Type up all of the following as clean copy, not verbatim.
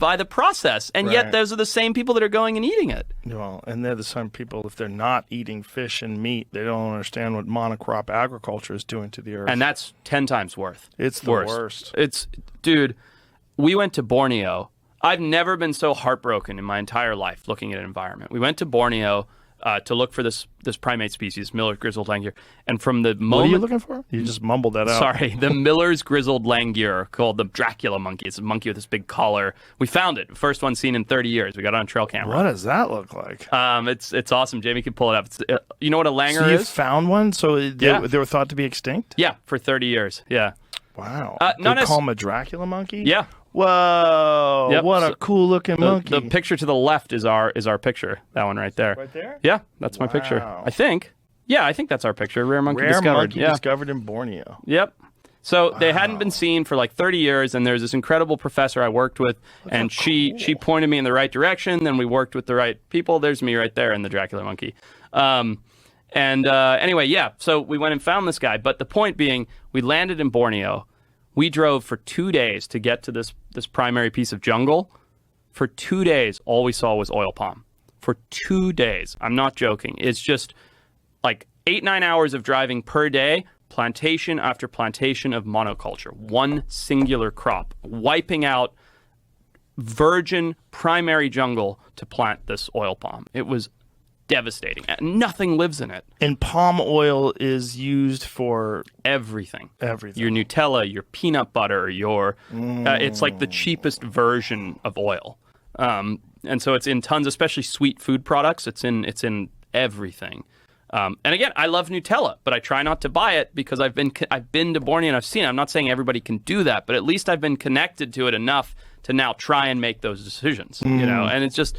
by the process. And yet those are the same people that are going and eating it. Well, and they're the same people, if they're not eating fish and meat, they don't understand what monocrop agriculture is doing to the earth. And that's 10 times worse. It's the worst. Dude, we went to Borneo. I've never been so heartbroken in my entire life looking at an environment. We went to Borneo to look for this primate species, Miller's grizzled langur. And from the moment... What are you looking for? You just mumbled that out. Sorry. The Miller's grizzled langur, called the Dracula monkey. It's a monkey with this big collar. We found it. First one seen in 30 years. We got it on trail camera. What does that look like? It's awesome. Jamie can pull it up. You know what a langur so you is? Found one? So they were thought to be extinct? Yeah, for 30 years. Yeah. Wow. They call him a Dracula monkey? Yeah. Whoa! Yep. What a cool-looking monkey. The picture to the left is our picture. That one right there. Right there? Yeah, that's my picture. I think. Yeah, I think that's our picture. Rare monkey discovered in Borneo. Yep. So they hadn't been seen for like 30 years, and there's this incredible professor I worked with, and she pointed me in the right direction. Then we worked with the right people. There's me right there in the Dracula monkey. Anyway, yeah. So we went and found this guy. But the point being, we landed in Borneo. We drove for 2 days to get to this primary piece of jungle. For 2 days, all we saw was oil palm. For 2 days. I'm not joking. It's just like 8-9 hours of driving per day, plantation after plantation of monoculture. One singular crop, wiping out virgin primary jungle to plant this oil palm. It was devastating. Nothing lives in it. And palm oil is used for everything. Everything. Your Nutella, your peanut butter, it's like the cheapest version of oil. And so it's in tons, especially sweet food products. It's in everything. And again, I love Nutella, but I try not to buy it because I've been to Borneo and I've seen it. I'm not saying everybody can do that, but at least I've been connected to it enough to now try and make those decisions. You know, and it's just,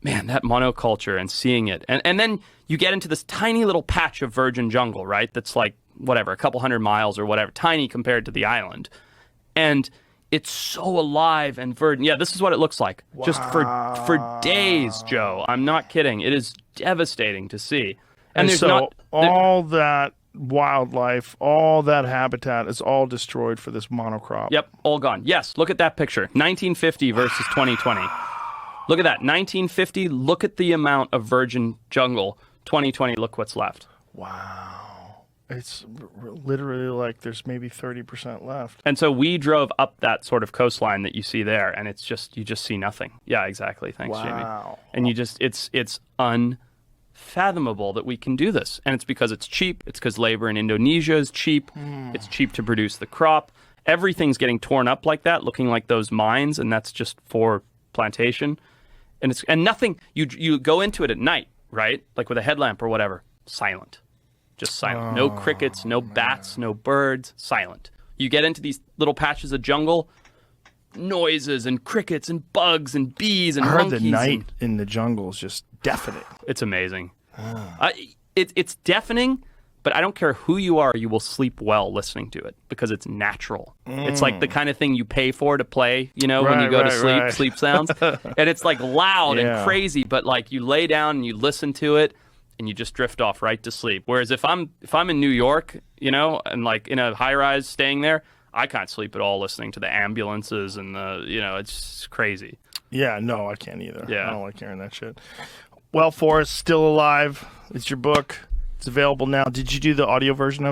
man, that monoculture and seeing it. And then you get into this tiny little patch of virgin jungle, right? That's like, whatever, a couple 100 miles or whatever, tiny compared to the island. And it's so alive and verdant. Yeah, this is what it looks like. Wow. Just for days, Joe. I'm not kidding. It is devastating to see. And so all that wildlife, all that habitat is all destroyed for this monocrop. Yep, all gone. Yes, look at that picture. 1950 versus 2020. Look at that. 1950, look at the amount of virgin jungle. 2020, look what's left. Wow. It's literally like there's maybe 30% left. And so we drove up that sort of coastline that you see there, and it's just, you just see nothing. Yeah, exactly. Thanks, Jamie. And you just, it's unfathomable that we can do this. And it's because it's cheap. It's because labor in Indonesia is cheap. It's cheap to produce the crop. Everything's getting torn up like that, looking like those mines, and that's just for plantation. And nothing, you go into it at night, right? Like with a headlamp or whatever, silent. Just silent. No crickets, no bats, no birds, silent. You get into these little patches of jungle, noises and crickets and bugs and bees and monkeys. I heard the night in the jungle is just deafening. It's amazing. It's deafening, but I don't care who you are, you will sleep well listening to it because it's natural. It's like the kind of thing you pay for to play, you know, when you go to sleep, sleep sounds. And it's like loud and crazy, but like you lay down and you listen to it and you just drift off right to sleep. Whereas if I'm in New York, you know, and like in a high rise staying there, I can't sleep at all listening to the ambulances and the, you know, it's crazy. Yeah, no, I can't either. Yeah. I don't like hearing that shit. Well, Forrest, Still Alive. It's your book. It's available now. Did you do the audio version of it?